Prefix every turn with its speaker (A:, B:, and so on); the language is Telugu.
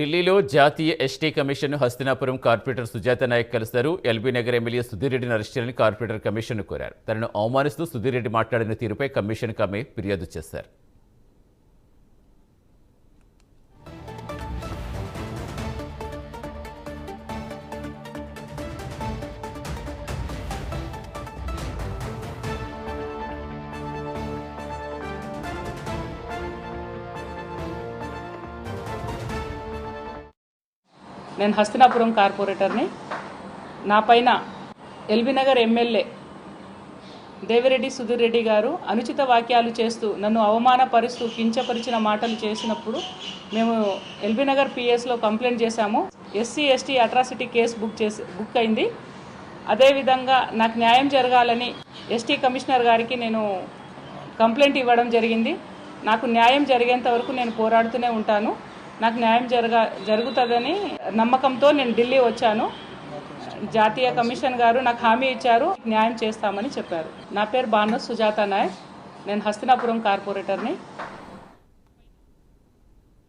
A: ఢిల్లీలో జాతీయ ST commission Hastinapuram corporator Sujatha Nayak కలిశారు. ఎల్బీ నగర్ ఎమ్మెల్యే సుధీర్ రెడ్డిని అరెస్ట్ చేయాలని కార్పొరేటర్ కమిషన్ కోరారు. తనను అవమానిస్తూ సుధీర్ రెడ్డి మాట్లాడిన తీరుపై కమిషన్కు ఆమె ఫిర్యాదు చేశారు.
B: నేను హస్తినాపురం కార్పొరేటర్ని. నా పైన ఎల్బీ నగర్ ఎమ్మెల్యే దేవిరెడ్డి సుధీర్ రెడ్డి గారు అనుచిత వాక్యాలు చేస్తూ నన్ను అవమానపరుస్తూ కించపరిచిన మాటలు చేసినప్పుడు మేము ఎల్బీ నగర్ పిఎస్లో కంప్లైంట్ చేశాము. SC ST atrocity case book అయింది. అదేవిధంగా నాకు న్యాయం జరగాలని ఎస్టీ కమిషనర్ గారికి నేను కంప్లైంట్ ఇవ్వడం జరిగింది. నాకు న్యాయం జరిగేంత వరకు నేను పోరాడుతూనే ఉంటాను. నాకు న్యాయం జరుగుతుందని నమ్మకంతో నేను ఢిల్లీ వచ్చాను. జాతీయ కమిషన్ గారు నాకు హామీ ఇచ్చారు, న్యాయం చేస్తామని చెప్పారు. నా పేరు బానస్ సుజాత నాయక్. నేను హస్తినాపురం కార్పొరేటర్ని.